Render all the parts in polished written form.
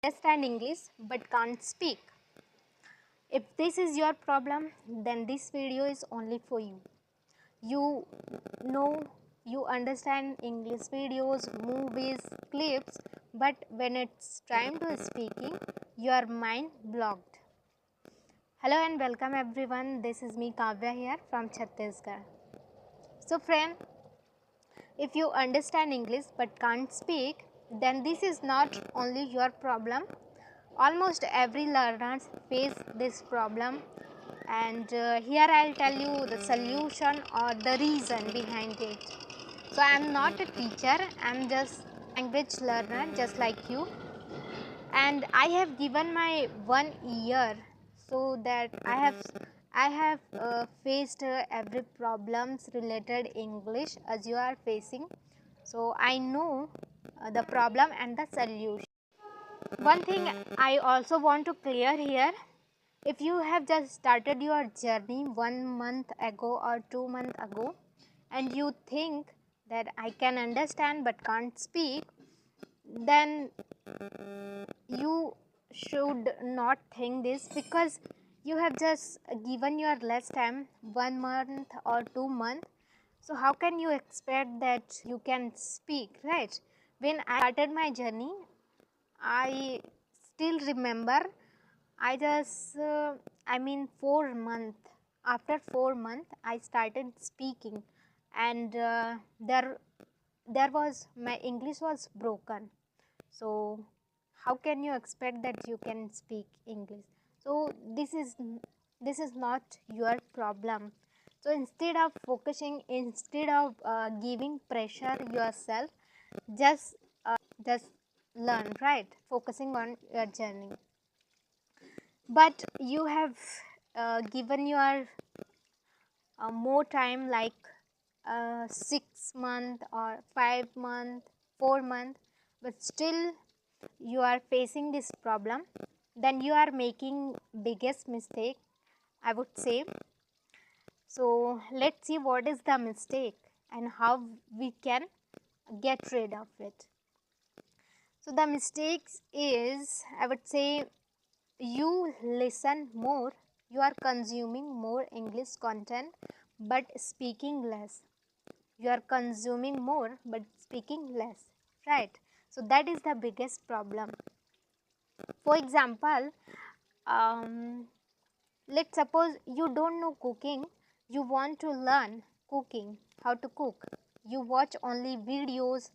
understand English but can't speak. If this is your problem, then this video is only for you. You know, you understand English videos, movies, clips, but when it's time to speaking, your mind blocked. Hello and welcome everyone. This is me Kavya here from Chhattisgarh. So friend, if you understand English but can't speak, then this is not only your problem. Almost every learner face this problem, and here I'll tell you the solution or the reason behind it. So I am not a teacher, I am just language learner just like you, and I have given my 1 year so that I have faced every problems related English as you are facing. So I know the problem and the solution. One thing I also want to clear here, if you have just started your journey 1 month ago or 2 months ago and you think that I can understand but can't speak, then you should not think this, because you have just given your less time 1 month or 2 months. So how can you expect that you can speak, right? When I started my journey, I still remember I just 4 months, after 4 months I started speaking, and there was my English was broken. So how can you expect that you can speak English? So this is not your problem. So instead of focusing, instead of giving pressure yourself, just learn, right? Focusing on your journey. But you have given your more time, like 6 months or 5 months, 4 months, but still you are facing this problem, then you are making biggest mistake, I would say. So let's see what is the mistake and how we can get rid of it. So the mistakes is, I would say, you listen more, you are consuming more English content but speaking less. You are consuming more but speaking less, right? So that is the biggest problem. For example, let's suppose you don't know cooking, you want to learn cooking, how to cook. You watch only videos,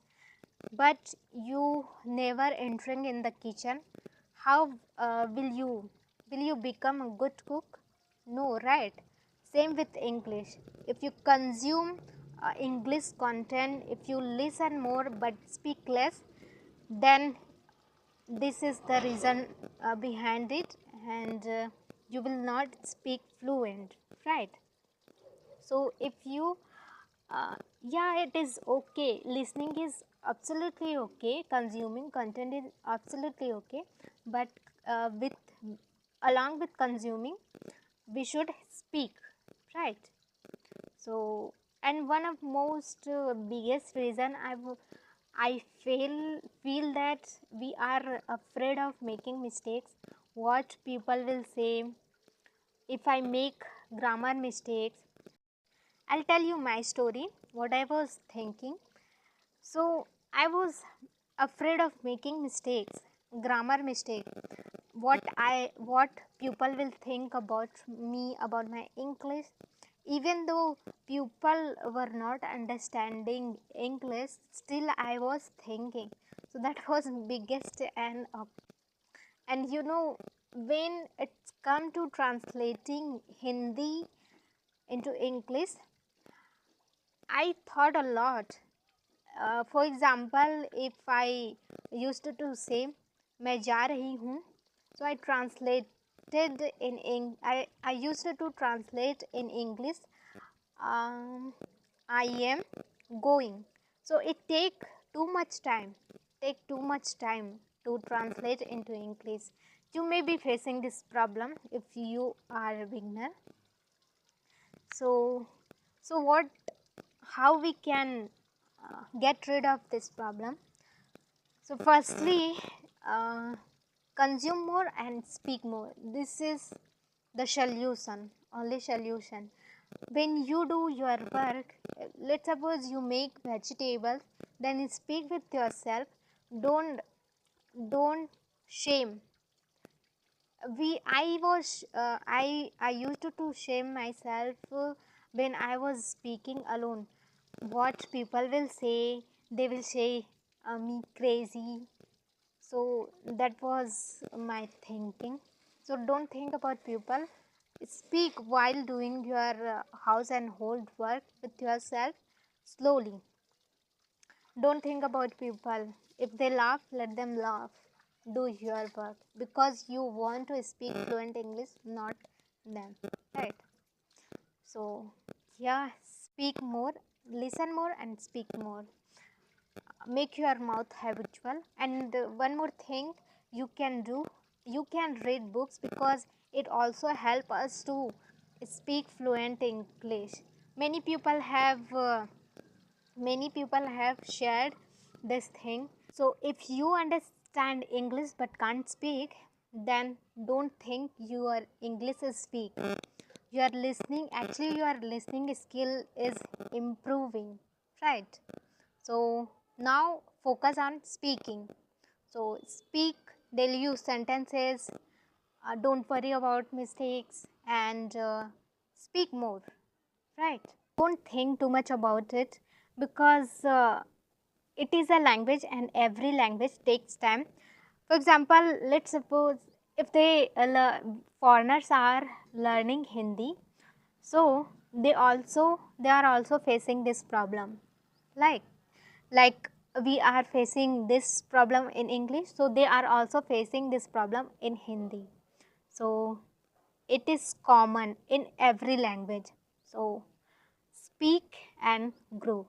but you never entering in the kitchen. How will you become a good cook? No, right? Same with English. If you consume English content, if you listen more but speak less, then this is the reason behind it, and you will not speak fluent, right? So if you yeah, it is okay, listening is absolutely okay, consuming content is absolutely okay, but with along with consuming we should speak, right? So, and one of most biggest reason I feel that we are afraid of making mistakes. What people will say if I make grammar mistakes. I'll tell you my story, what I was thinking. So I was afraid of making mistakes, grammar mistake. What people will think about me, about my English. Even though people were not understanding English, still I was thinking. So that was biggest and you know, when it's come to translating Hindi into English, I thought a lot. For example, if I used to say मैं जा रही हूँ, so I translated I used to translate in English I am going. So it take too much time to translate into English. You may be facing this problem if you are a beginner. So what, how we can get rid of this problem? So firstly, consume more and speak more. This is the solution, only solution. When you do your work, let's suppose you make vegetables, then speak with yourself. Don't don't shame. I used to shame myself when I was speaking alone. What people will say, they will say me crazy. So that was my thinking. So don't think about people. Speak while doing your house and hold work with yourself slowly. Don't think about people. If they laugh, let them laugh. Do your work because you want to speak fluent English, not them. Right? So, yeah, speak more, listen more, and speak more. Make your mouth habitual. And one more thing you can do, you can read books because it also help us to speak fluent English. Many people have shared this thing. So if you understand English but can't speak, then don't think your English is weak. Your listening skill is improving, right? So now focus on speaking. So speak daily, use sentences, don't worry about mistakes, and speak more, right? Don't think too much about it because it is a language and every language takes time. For example, let's suppose if foreigners are learning Hindi, so they are also facing this problem, like like we are facing this problem in English, so they are also facing this problem in Hindi. So it is common in every language. So speak and grow.